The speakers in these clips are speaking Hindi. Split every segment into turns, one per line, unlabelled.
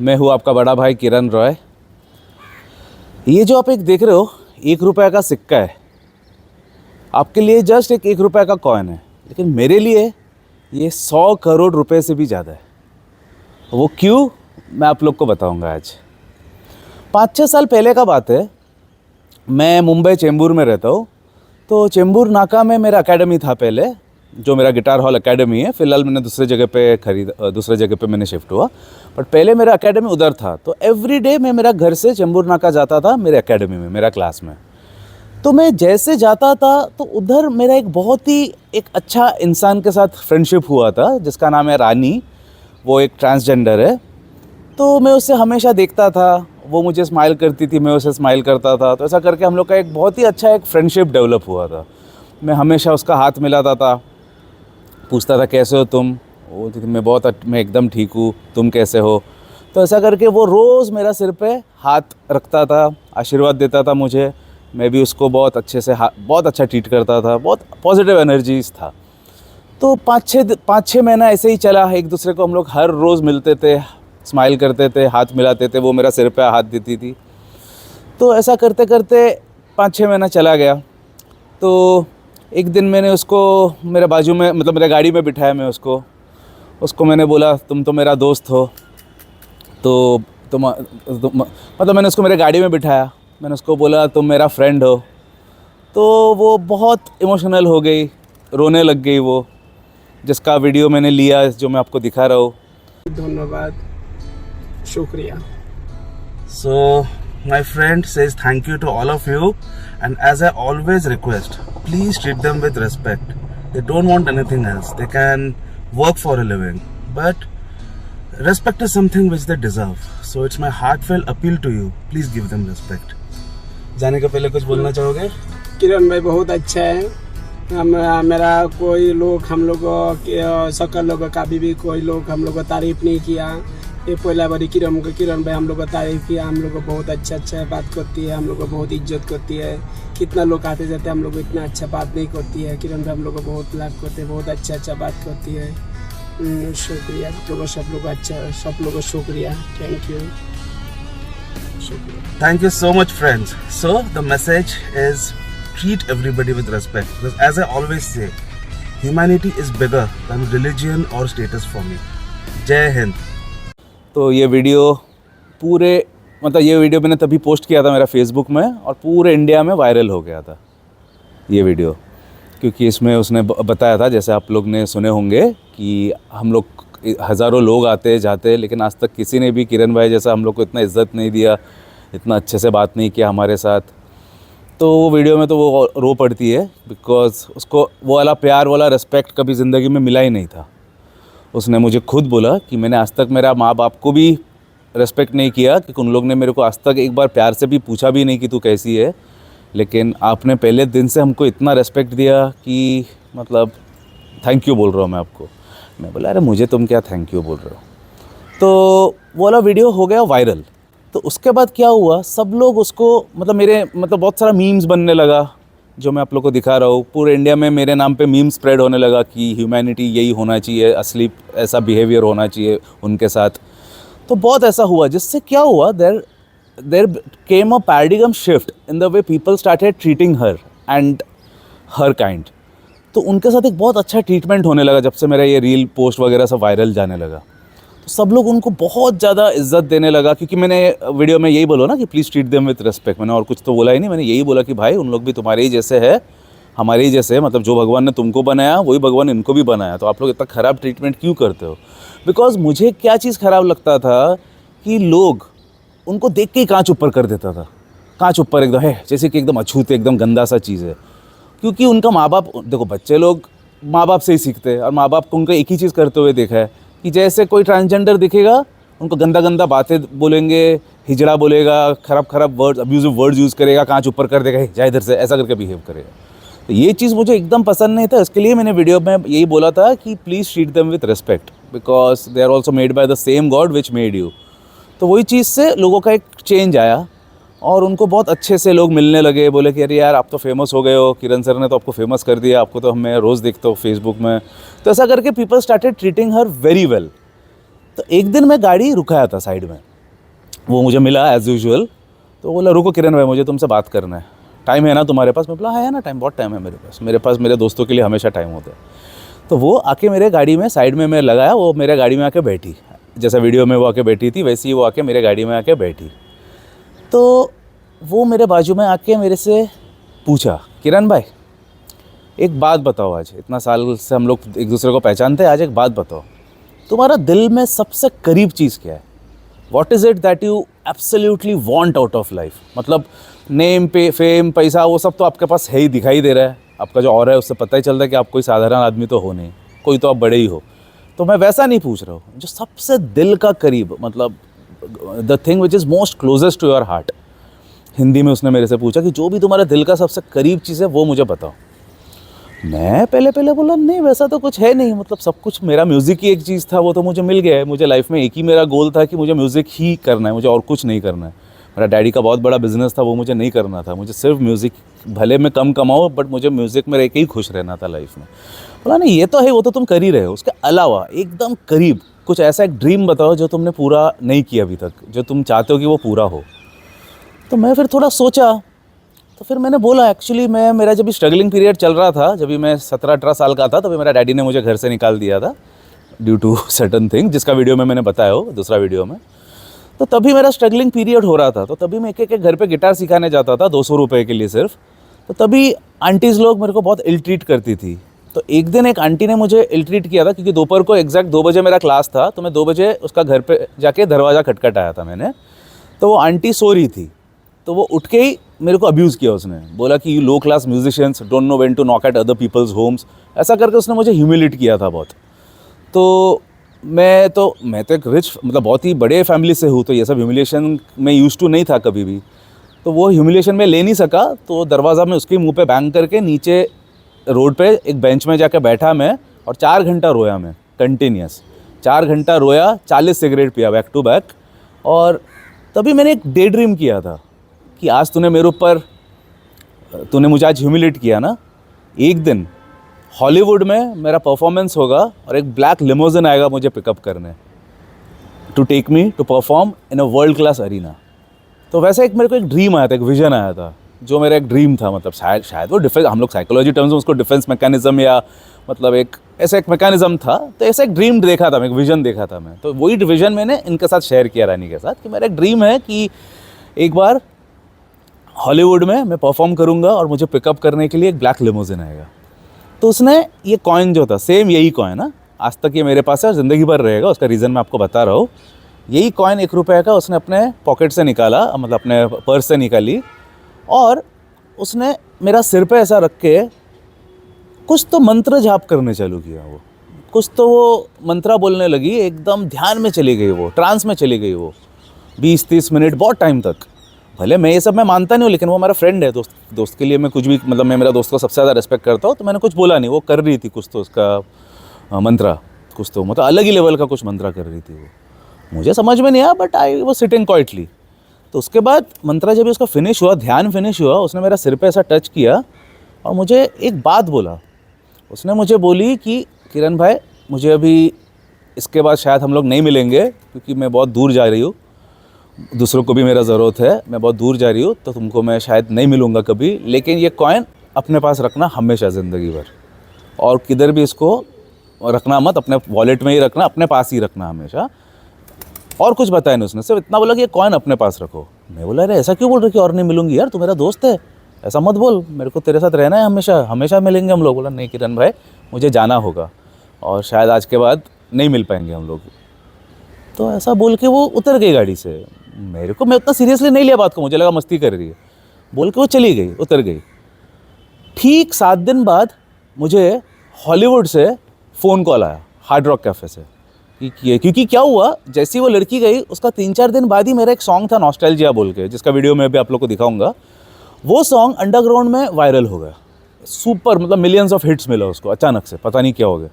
मैं हूँ आपका बड़ा भाई किरण रॉय। ये जो आप एक देख रहे हो 1 रुपये का सिक्का है, आपके लिए जस्ट एक 1 रुपये का कॉइन है, लेकिन मेरे लिए ये 100 करोड़ रुपए से भी ज़्यादा है। वो क्यों, मैं आप लोग को बताऊंगा आज। 5-6 साल पहले का बात है, मैं मुंबई चेंबूर में रहता हूँ। तो चेंबूर नाका में मेरा एकेडमी था पहले, जो मेरा गिटार हॉल एकेडमी है। फ़िलहाल मैंने दूसरे जगह पे मैंने शिफ्ट हुआ, बट पहले मेरा एकेडमी उधर था। तो एवरी डे मैं मेरा घर से चेंबूर नाका जाता था मेरे एकेडमी में, मेरा क्लास में। तो मैं जैसे जाता था तो उधर मेरा एक बहुत ही एक अच्छा इंसान के साथ फ्रेंडशिप हुआ था, जिसका नाम है रानी। वो एक ट्रांसजेंडर है। तो मैं उससे हमेशा देखता था, वो मुझे स्माइल करती थी, मैं उसे स्माइल करता था। तो ऐसा करके हम लोग का एक बहुत ही अच्छा एक फ्रेंडशिप डेवलप हुआ था। मैं हमेशा उसका हाथ मिलाता था, पूछता था कैसे हो तुम। वो मैं एकदम ठीक हूँ, तुम कैसे हो। तो ऐसा करके वो रोज़ मेरा सिर पे हाथ रखता था, आशीर्वाद देता था मुझे। मैं भी उसको बहुत अच्छे से बहुत अच्छा ट्रीट करता था, बहुत पॉजिटिव एनर्जीज था। तो 5-6 महीना ऐसे ही चला। एक दूसरे को हम लोग हर रोज़ मिलते थे, स्माइल करते थे, हाथ मिलाते थे। वो मेरा सिर पे हाथ देती थी। तो ऐसा करते करते 5-6 महीना चला गया। तो एक दिन मैंने उसको मेरे बाजू में, मतलब मेरे गाड़ी में बिठाया। मैं उसको मैंने बोला तुम तो मेरा दोस्त हो। तो मतलब मैंने उसको मेरे गाड़ी में बिठाया, मैंने उसको बोला तुम मेरा फ्रेंड हो। तो वो बहुत इमोशनल हो गई, रोने लग गई वो, जिसका वीडियो मैंने लिया, जो मैं आपको दिखा रहा हूँ।
धन्यवाद, शुक्रिया।
So my friend says thank you to all of you, and as I always request, please treat them with respect. They don't want anything else. They can work for a living, but respect is something which they deserve. So it's my heartfelt appeal to you. Please give them respect. जाने के पहले कुछ बोलना चाहोगे?
किरण भाई बहुत अच्छा है। मेरा कोई लोग हम लोग सकल लोग का भी कोई लोग हम लोग को तारीफ नहीं किया। ये पहला बारी किरण भाई हम लोग को तारीफ किया। हम लोग को बहुत अच्छा बात करती है, हम लोग को बहुत इज्जत करती है। कितना लोग आते जाते हम लोग को इतना अच्छा बात नहीं करती है। किरण भाई हम लोग को बहुत लाभ करते हैं, बहुत अच्छा बात करती है। शुक्रिया लोगों, सब लोग को शुक्रिया। थैंक यू, शुक्रिया।
Thank you so much, friends. So the message is treat everybody with respect, because as I always say, humanity is bigger than religion or status for me. जय हिंद। तो ये वीडियो ये वीडियो मैंने तभी पोस्ट किया था मेरा फेसबुक में, और पूरे इंडिया में वायरल हो गया था ये वीडियो। क्योंकि इसमें उसने बताया था, जैसे आप लोग ने सुने होंगे, कि हम लोग हज़ारों लोग आते जाते, लेकिन आज तक किसी ने भी किरण भाई जैसा हम लोग को इतना इज़्ज़त नहीं दिया, इतना अच्छे से बात नहीं किया हमारे साथ। तो वो वीडियो में तो वो रो पड़ती है, बिकॉज़ उसको वो वाला प्यार वाला रिस्पेक्ट कभी ज़िंदगी में मिला ही नहीं था। उसने मुझे खुद बोला कि मैंने आज तक मेरा माँ बाप को भी रिस्पेक्ट नहीं किया, क्योंकि उन लोग ने मेरे को आज तक एक बार प्यार से भी पूछा भी नहीं कि तू कैसी है, लेकिन आपने पहले दिन से हमको इतना रिस्पेक्ट दिया कि मतलब थैंक यू बोल रहा हूँ मैं आपको। मैं बोला अरे मुझे तुम क्या थैंक यू बोल रहे हो। तो वो वाला वीडियो हो गया वायरल। तो उसके बाद क्या हुआ, सब लोग उसको बहुत सारा मीम्स बनने लगा, जो मैं आप लोग को दिखा रहा हूँ। पूरे इंडिया में मेरे नाम पे मीम स्प्रेड होने लगा कि ह्यूमैनिटी यही होना चाहिए, असली ऐसा बिहेवियर होना चाहिए उनके साथ। तो बहुत ऐसा हुआ, जिससे क्या हुआ, there came a paradigm shift in the way people started treating her and her kind. तो उनके साथ एक बहुत अच्छा ट्रीटमेंट होने लगा जब से मेरा ये रील पोस्ट वगैरह सब वायरल जाने लगा। तो सब लोग उनको बहुत ज़्यादा इज्जत देने लगा, क्योंकि मैंने वीडियो में यही बोला ना कि please treat them with respect. मैंने और कुछ तो बोला ही नहीं, मैंने यही बोला कि भाई उन लोग भी तुम्हारे ही जैसे है, हमारे ही जैसे, मतलब जो भगवान ने तुमको बनाया वही भगवान इनको भी बनाया। तो आप लोग इतना ख़राब ट्रीटमेंट क्यों करते हो। बिकॉज मुझे क्या चीज़ ख़राब लगता था कि लोग उनको देख के ही कांच ऊपर कर देता था। कांच ऊपर एकदम है, जैसे कि एकदम अछूत, एकदम गंदा सा चीज़ है। क्योंकि उनका माँ बाप, देखो बच्चे लोग माँ बाप से ही सीखते हैं, और माँ बाप को उनको एक ही चीज़ करते हुए देखा है कि जैसे कोई ट्रांसजेंडर दिखेगा उनको गंदा बातें बोलेंगे, हिजड़ा बोलेगा, खराब वर्ड्स, अब्यूजिव वर्ड्स यूज़ करेगा, कांच ऊपर कर देगा, जा इधर से, ऐसा करके बिहेव करेगा। तो ये चीज़ मुझे एकदम पसंद नहीं था। इसके लिए मैंने वीडियो में यही बोला था कि please treat them with respect, because they are also made by the same God which made you. तो वही चीज़ से लोगों का एक चेंज आया, और उनको बहुत अच्छे से लोग मिलने लगे। बोले कि अरे यार आप तो फेमस हो गए हो, किरण सर ने तो आपको फेमस कर दिया, आपको तो मैं रोज़ देखता हूँ फेसबुक में। तो ऐसा करके people started treating her very well. तो एक दिन मैं गाड़ी रुकाया था साइड में,
वो मुझे मिला एज़ यूजुअल, तो बोला रुको किरण भाई मुझे तुमसे बात करना है, टाइम है ना तुम्हारे पास? मैं बोला हाँ है ना टाइम, बहुत टाइम है मेरे पास मेरे दोस्तों के लिए हमेशा टाइम होता है। तो वो आके मेरे गाड़ी में साइड में मैं लगाया, वो मेरे गाड़ी में आके बैठी, जैसा वीडियो में वो आके बैठी थी वैसे ही वो आके मेरे गाड़ी में आके बैठी। तो वो मेरे बाजू में आके मेरे से पूछा, किरण भाई एक बात बताओ, आज इतना साल से हम लोग एक दूसरे को पहचानते हैं, आज एक बात बताओ, तुम्हारा दिल में सबसे करीब चीज़ क्या है? What is it that you absolutely want out of life? मतलब नेम पे फेम पैसा वो सब तो आपके पास है ही, दिखाई दे रहा है, आपका जो और है उससे पता ही चलता है कि आप कोई साधारण आदमी तो हो नहीं, कोई तो आप बड़े ही हो। तो मैं वैसा नहीं पूछ रहा हूँ, जो सबसे दिल का करीब, मतलब the thing which is most closest to your heart. Hindi में उसने मेरे से पूछा कि जो भी तुम्हारे दिल का सबसे करीब चीज़ है वो मुझे बताओ। मैं पहले बोला नहीं वैसा तो कुछ है नहीं, मतलब सब कुछ, मेरा म्यूज़िक ही एक चीज़ था, वो तो मुझे मिल गया है, मुझे लाइफ में एक ही मेरा गोल था कि मुझे म्यूज़िक ही करना है, मुझे और कुछ नहीं करना है। मेरा डैडी का बहुत बड़ा बिजनेस था, वो मुझे नहीं करना था, मुझे सिर्फ म्यूज़िक, भले मैं कम कमाऊँ बट मुझे म्यूज़िक में रह के ही खुश रहना था लाइफ में। बोला नहीं ये तो है, वो तो तुम कर ही रहे हो, उसके अलावा एकदम करीब कुछ ऐसा एक ड्रीम बताओ जो तुमने पूरा नहीं किया अभी तक, जो तुम चाहते हो कि वो पूरा हो। तो मैं फिर थोड़ा सोचा, तो फिर मैंने बोला एक्चुअली मेरा जब भी स्ट्रगलिंग पीरियड चल रहा था, जब भी मैं 17-18 साल का था, तभी मेरा डैडी ने मुझे घर से निकाल दिया था ड्यू टू सर्टन थिंग, जिसका वीडियो में मैंने बताया हो दूसरा वीडियो में। तो तभी मेरा स्ट्रगलिंग पीरियड हो रहा था, तो तभी मैं एक घर पे गिटार सिखाने जाता था 200 रुपये के लिए सिर्फ। तो तभी आंटीज़ लोग मेरे को बहुत इल ट्रीट करती थी। तो एक दिन एक आंटी ने मुझे इल ट्रीट किया था, क्योंकि दोपहर को एग्जैक्ट 2 बजे मेरा क्लास था, तो मैं 2 बजे उसका घर पे जाके दरवाज़ा खटखटाया था मैंने। तो वो आंटी सो रही थी, तो वो उठ के ही मेरे को अब्यूज़ किया उसने, बोला कि you low class musicians don't know when to knock at other people's homes, ऐसा करके उसने मुझे ह्यूमिलेट किया था बहुत। तो मैं एक रिच, मतलब बहुत ही बड़े फैमिली से हूँ, तो ये सब ह्यूमिलेशन में यूज़ टू नहीं था कभी भी। तो वो ह्यूमिलेशन में ले नहीं सका, तो दरवाज़ा में उसके मुंह पे बैंग करके नीचे रोड पे एक बेंच में जाके बैठा मैं, और 4 घंटा रोया मैं कंटिन्यूस, 4 घंटा रोया, 40 सिगरेट पिया बैक टू बैक। और तभी मैंने एक डे ड्रीम किया था कि आज तूने मुझे आज ह्यूमिलेट किया ना, एक दिन हॉलीवुड में मेरा परफॉर्मेंस होगा और एक ब्लैक लिमोजिन आएगा मुझे पिकअप करने, to take me to perform in a world class arena. तो वैसे एक मेरे को एक ड्रीम आया था, एक विजन आया था, जो मेरा एक ड्रीम था, मतलब शायद वो डिफेंस, हम लोग साइकोलॉजी टर्म्स में उसको डिफेंस मैकेनिज्म या मतलब एक ऐसा एक मैकेनिज्म था। तो ऐसा एक ड्रीम देखा था मैं, एक विजन देखा था मैं, तो वही विजन मैंने इनके साथ शेयर किया, रानी के साथ, कि मेरा एक ड्रीम है कि एक बार हॉलीवुड में मैं परफॉर्म करूंगा और मुझे पिकअप करने के लिए एक ब्लैक लिमोजिन आएगा। तो उसने ये कॉइन जो था, सेम यही कॉइन है, आज तक ये मेरे पास है और ज़िंदगी भर रहेगा, उसका रीज़न मैं आपको बता रहा हूँ। यही कॉइन 1 रुपये का उसने अपने पॉकेट से निकाला, मतलब अपने पर्स से निकाली, और उसने मेरा सिर पे ऐसा रख के कुछ तो मंत्र जाप करने चालू किया। वो कुछ तो वो मंत्रा बोलने लगी, एकदम ध्यान में चली गई, वो ट्रांस में चली गई, वो 20-30 मिनट, बहुत टाइम तक। भले मैं ये सब मैं मानता नहीं हूँ, लेकिन वो मेरा फ्रेंड है, दोस्त के लिए मैं कुछ भी, मतलब मैं मेरा दोस्त को सबसे ज़्यादा रिस्पेक्ट करता हूँ, तो मैंने कुछ बोला नहीं। वो कर रही थी कुछ तो उसका मंत्रा, कुछ तो मतलब अलग ही लेवल का कुछ मंत्रा कर रही थी वो, मुझे समझ में नहीं आया, but I was sitting quietly. तो उसके बाद मंत्रा जब उसका फिनिश हुआ, ध्यान फिनिश हुआ, उसने मेरा सिर पे ऐसा टच किया और मुझे एक बात बोला। उसने मुझे बोली कि किरण भाई, मुझे अभी इसके बाद शायद हम लोग नहीं मिलेंगे, क्योंकि मैं बहुत दूर जा रही हूँ, दूसरों को भी मेरा ज़रूरत है, मैं बहुत दूर जा रही हूँ, तो तुमको मैं शायद नहीं मिलूँगा कभी, लेकिन ये कॉइन अपने पास रखना हमेशा ज़िंदगी भर, और किधर भी इसको रखना मत, अपने वॉलेट में ही रखना, अपने पास ही रखना हमेशा। और कुछ बताया नहीं उसने, सिर्फ इतना बोला कि ये कॉइन अपने पास रखो। मैं बोला अरे ऐसा क्यों बोल रही कि और नहीं मिलूंगी यार, तू मेरा दोस्त है, ऐसा मत बोल, मेरे को तेरे साथ रहना है, हमेशा हमेशा मिलेंगे हम लोग। बोला नहीं किरण भाई, मुझे जाना होगा और शायद आज के बाद नहीं मिल पाएंगे हम लोग। तो ऐसा बोल के वो उतर गई गाड़ी से। मैं उतना सीरियसली नहीं लिया बात को, मुझे लगा मस्ती कर रही है, बोल के वो चली गई, उतर गई। ठीक 7 दिन बाद मुझे हॉलीवुड से फ़ोन कॉल आया, हार्ड रॉक कैफ़े से, क्योंकि क्या हुआ, जैसी वो लड़की गई उसका 3-4 दिन बाद ही मेरा एक सॉन्ग था नॉस्टैल्जिया बोल के, जिसका वीडियो मैं भी आप लोग को दिखाऊंगा। वो सॉन्ग अंडरग्राउंड में वायरल हो गया, सुपर, मतलब मिलियंस ऑफ हिट्स मिला उसको अचानक से, पता नहीं क्या हो गया।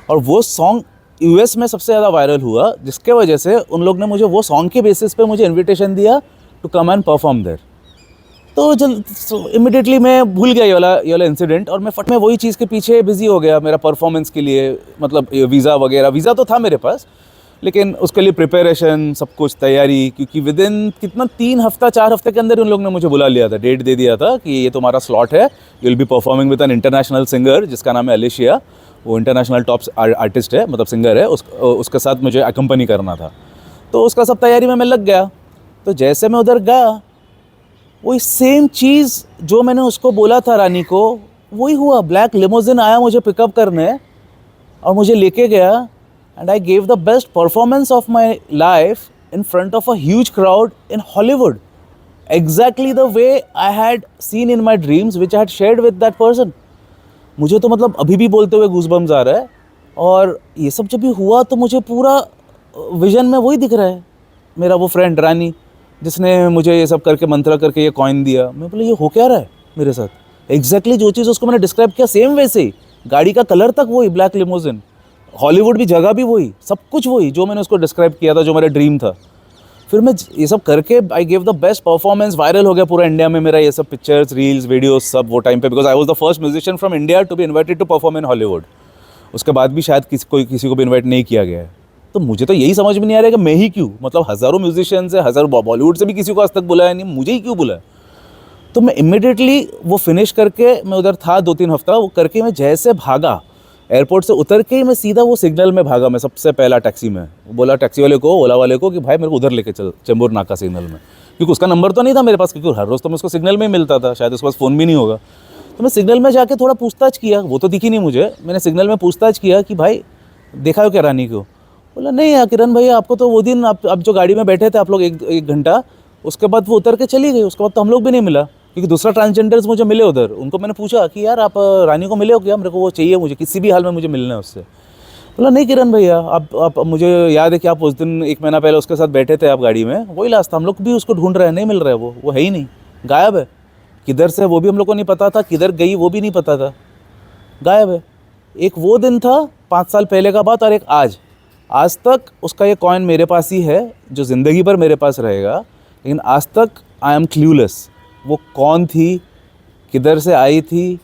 और वो सॉन्ग यूएस में सबसे ज़्यादा वायरल हुआ, जिसके वजह से उन लोग ने मुझे वो सॉन्ग के बेसिस पे मुझे इन्विटेशन दिया to come and perform there. तो इमिडिएटली मैं भूल गया ये वाला इंसिडेंट, और मैं वही चीज़ के पीछे बिजी हो गया मेरा परफॉर्मेंस के लिए, मतलब वीज़ा वगैरह। वीज़ा तो था मेरे पास, लेकिन उसके लिए प्रिपरेशन, सब कुछ तैयारी, क्योंकि विद इन कितना 4 हफ्ते के अंदर उन लोग ने मुझे बुला लिया था, डेट दे दिया था कि ये तुम्हारा स्लॉट है, you will be performing with an international singer जिसका नाम है अलिशिया। वो इंटरनेशनल टॉप आर्टिस्ट है, मतलब सिंगर है, उसके साथ मुझे अकम्पनी करना था। तो उसका सब तैयारी में मैं लग गया। तो जैसे मैं उधर गया, वही सेम चीज़ जो मैंने उसको बोला था रानी को, वही हुआ। ब्लैक लिमोजिन आया मुझे पिकअप करने और मुझे लेके गया, and I gave the best performance of my life in front of a huge crowd in Hollywood, exactly the way I had seen in my dreams, which I had shared with that person. मुझे तो मतलब अभी भी बोलते हुए गूज़बम्स आ रहा है। और ये सब जब भी हुआ तो मुझे पूरा विजन में वही दिख रहा है, मेरा वो फ्रेंड रानी जिसने मुझे ये सब करके मंत्रा करके ये कॉइन दिया। मैं बोला ये हो क्या रहा है मेरे साथ। एग्जैक्टली जो चीज़ उसको मैंने डिस्क्राइब किया सेम वैसे ही, गाड़ी का कलर तक वही, ब्लैक लिमोजिन, हॉलीवुड भी जगह भी वही, सब कुछ वही जो मैंने उसको डिस्क्राइब किया था, जो मेरा ड्रीम था। फिर मैं ये सब करके I gave the best performance, viral हो गया पूरा इंडिया में मेरा ये सब पिक्चर्स, रील्स, वीडियोस सब वो टाइम पे, because I was the first musician from India to be invited to perform in Hollywood. उसके बाद भी शायद किसी को भी इन्वाइट नहीं किया गया है। तो मुझे तो यही समझ में नहीं आ रहा है कि मैं ही क्यों, मतलब हज़ारों म्यूजिशियंस है, हज़ारों बॉलीवुड से भी किसी को आज तक बुलाया नहीं, मुझे ही क्यों बुलाया। तो मैं इमिडिएटली वो फिनिश करके, मैं उधर था 2-3 हफ्ता, वो करके मैं जैसे भागा, एयरपोर्ट से उतर के ही मैं सीधा वो सिग्नल में भागा। मैं सबसे पहला टैक्सी में बोला टैक्सी वाले को, ओला वाले को कि भाई मेरे को उधर लेके चल, चेंबूर नाका सिग्नल में, क्योंकि उसका नंबर तो नहीं था मेरे पास, क्योंकि हर रोज़ तो मैं उसको सिग्नल में ही मिलता था, शायद उसके पास फ़ोन भी नहीं होगा। तो मैं सिग्नल में जाके थोड़ा पूछताछ किया, वो तो दिखी नहीं मुझे, मैंने सिग्नल में पूछताछ किया कि भाई देखा हो क्या रानी को। बोला नहीं यार किरण भैया, आपको तो वो दिन आप जो गाड़ी में बैठे थे आप लोग एक घंटा, उसके बाद वो उतर के चली गई, उसके बाद तो हम लोग भी नहीं मिला। क्योंकि दूसरा ट्रांसजेंडर्स मुझे मिले उधर, उनको मैंने पूछा कि यार आप रानी को मिले हो क्या, मेरे को वो चाहिए, मुझे किसी भी हाल में मुझे मिलना है उससे। बोला नहीं किरण भैया, आप मुझे याद है कि आप उस दिन 1 महीना पहले उसके साथ बैठे थे आप गाड़ी में, वही लास्ट था, हम लोग भी उसको ढूंढ रहे हैं, नहीं मिल रहा है, वो है ही नहीं, गायब है। किधर से वो भी हम लोग को नहीं पता था, किधर गई वो भी नहीं पता था, गायब है। एक वो दिन था 5 साल पहले का बात, और एक आज तक उसका ये कॉइन मेरे पास ही है, जो ज़िंदगी भर मेरे पास रहेगा। लेकिन आज तक आई एम क्लूलेस, वो कौन थी, किधर से आई थी।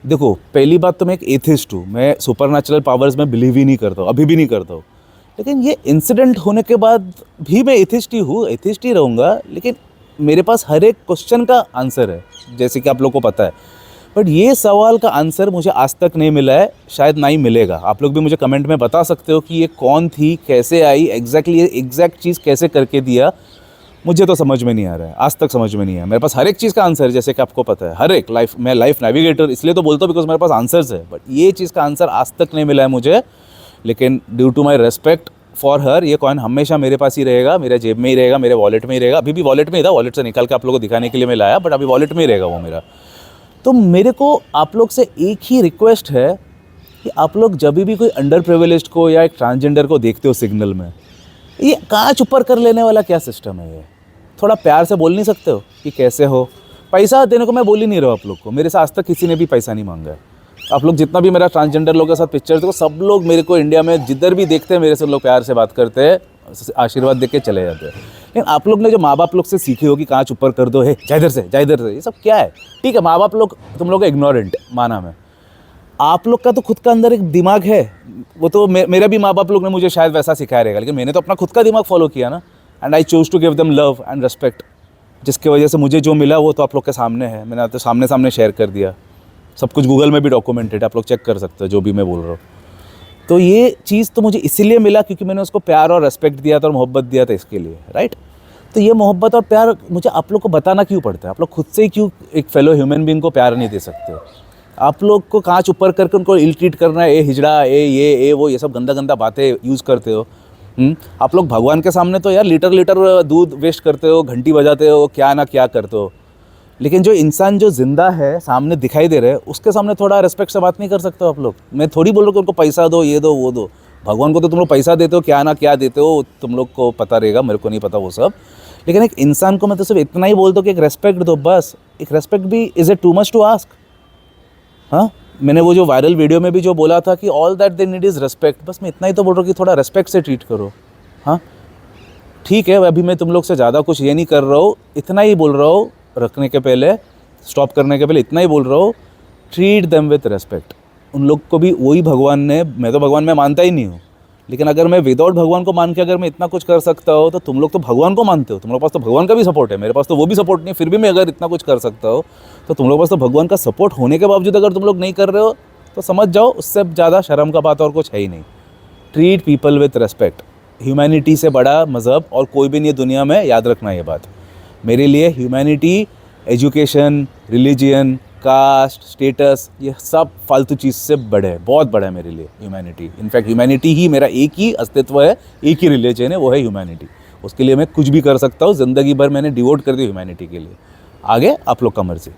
देखो पहली बात तो मैं एक एथिस्ट हूँ, मैं सुपरनैचुरल पावर्स में बिलीव ही नहीं करता हूँ, अभी भी नहीं करता हूँ। लेकिन ये इंसिडेंट होने के बाद भी मैं एथिस्ट ही हूँ, एथिस्ट ही रहूँगा। लेकिन मेरे पास हर एक क्वेश्चन का आंसर है, जैसे कि आप लोग को पता है, बट ये सवाल का आंसर मुझे आज तक नहीं मिला है, शायद ना ही मिलेगा। आप लोग भी मुझे कमेंट में बता सकते हो कि ये कौन थी, कैसे आई, एग्जैक्ट चीज़ कैसे करके दिया, मुझे तो समझ में नहीं आ रहा है, आज तक समझ में नहीं आया। मेरे पास हर एक चीज़ का आंसर है, जैसे कि आपको पता है, हर एक मैं लाइफ नेविगेटर इसलिए तो बोलता हूँ बिकॉज मेरे पास आंसर्स है, बट ये चीज़ का आंसर आज तक नहीं मिला है मुझे। लेकिन due to my respect for her, ये कॉइन हमेशा मेरे पास ही रहेगा, मेरे जेब में ही रहेगा, मेरे वॉलेट में ही रहेगा। अभी भी वॉलेट में ही था, वॉलेट से निकाल के आप लोगों को दिखाने के लिए मैं लाया, बट अभी वॉलेट में ही रहेगा वो मेरा। तो मेरे को आप लोग से एक ही रिक्वेस्ट है कि आप लोग जब भी कोई अंडर प्रिविलेज्ड को या एक ट्रांसजेंडर को देखते हो सिग्नल में, ये कांच ऊपर कर लेने वाला क्या सिस्टम है ये? थोड़ा प्यार से बोल नहीं सकते हो कि कैसे हो? पैसा देने को मैं बोल ही नहीं रहा हूँ आप लोग को, मेरे से आज तक किसी ने भी पैसा नहीं मांगा है। आप लोग जितना भी मेरा ट्रांसजेंडर लोगों के साथ पिक्चर्स देखो, सब लोग मेरे को इंडिया में जिधर भी देखते हैं मेरे से लोग प्यार से बात करते हैं, आशीर्वाद दे के चले जाते हैं। लेकिन आप लोग ने जो माँ बाप लोग से सीखे हो कि कांच ऊपर कर दो, है जा इधर से, ये सब क्या है? ठीक है, माँ बाप लोग तुम लोग इग्नोरेंट माना मैं, आप लोग का तो खुद का अंदर एक दिमाग है, वो तो मेरा भी माँ बाप लोग ने मुझे शायद वैसा सिखाया रहेगा, लेकिन मैंने तो अपना खुद का दिमाग फॉलो किया ना, and I choose to give them love and respect, जिसकी वजह से मुझे जो मिला वो तो आप लोग के सामने है, मैंने तो सामने शेयर कर दिया, सब कुछ गूगल में भी डॉक्यूमेंटेड, आप लोग चेक कर सकते हो जो भी मैं बोल रहा हूँ। तो ये चीज़ तो मुझे इसीलिए मिला क्योंकि मैंने उसको प्यार और रेस्पेक्ट दिया था और मोहब्बत दिया था इसके लिए, राइट? तो ये मोहब्बत और प्यार मुझे आप लोग को बताना क्यों पड़ता है? आप लोग खुद से ही क्यों एक फेलो ह्यूमन बीइंग को प्यार नहीं दे सकते हो? आप लोग को कांच ऊपर करके उनको इल ट्रीट करना है, ए हिजड़ा, ये वो, ये सब गंदा बातें यूज़ करते हो। आप लोग भगवान के सामने तो यार लीटर दूध वेस्ट करते हो, घंटी बजाते हो, क्या ना क्या करते हो, लेकिन जो इंसान जो जिंदा है सामने दिखाई दे रहे हैं उसके सामने थोड़ा रिस्पेक्ट से बात नहीं कर सकते हो आप लोग। मैं थोड़ी बोल रहा हूँ कि उनको पैसा दो, ये दो, वो दो। भगवान को तो तुम लोग पैसा देते हो, क्या ना क्या देते हो, तुम लोग को पता रहेगा, मेरे को नहीं पता वो सब। लेकिन एक इंसान को मैं तो सिर्फ इतना ही बोलता हूँ कि एक रेस्पेक्ट दो, बस। एक रेस्पेक्ट भी is it too much to ask? हाँ, मैंने वो जो वायरल वीडियो में भी जो बोला था कि all that they need is respect, बस मैं इतना ही तो बोल रहा हूँ कि थोड़ा रेस्पेक्ट से ट्रीट करो। हाँ ठीक है, अभी मैं तुम लोग से ज़्यादा कुछ ये नहीं कर रहा हूँ, इतना ही बोल रहा हूँ, रखने के पहले, स्टॉप करने के पहले इतना ही बोल रहा हूँ, ट्रीट देम विथ रेस्पेक्ट। उन लोग को भी वही भगवान ने, मैं तो भगवान में मानता ही नहीं हूँ, लेकिन अगर मैं विदाउट भगवान को मान के अगर मैं इतना कुछ कर सकता हूँ, तो तुम लोग तो भगवान को मानते हो, तुम लोग पास तो भगवान का भी सपोर्ट है, मेरे पास तो वो भी सपोर्ट नहीं है, फिर भी मैं अगर इतना कुछ कर सकता हूँ, तो तुम लोग पास तो भगवान का सपोर्ट होने के बावजूद अगर तुम लोग नहीं कर रहे हो, तो समझ जाओ उससे ज़्यादा शर्म का बात और कुछ है ही नहीं। Treat people with respect. Humanity से बड़ा मज़हब और कोई भी नहीं है दुनिया में, याद रखना ये बात। मेरे लिए humanity, education, religion, caste, status, ये सब फालतू चीज़ से बड़े है, बहुत बड़ा है मेरे लिए ह्यूमैनिटी। इनफैक्ट ह्यूमैनिटी ही मेरा एक ही अस्तित्व है, एक ही रिलीजन है, वो है ह्यूमैनिटी। उसके लिए मैं कुछ भी कर सकता हूँ, ज़िंदगी भर मैंने डिवोट कर दी ह्यूमैनिटी के लिए। आगे आप लोग का मर्जी।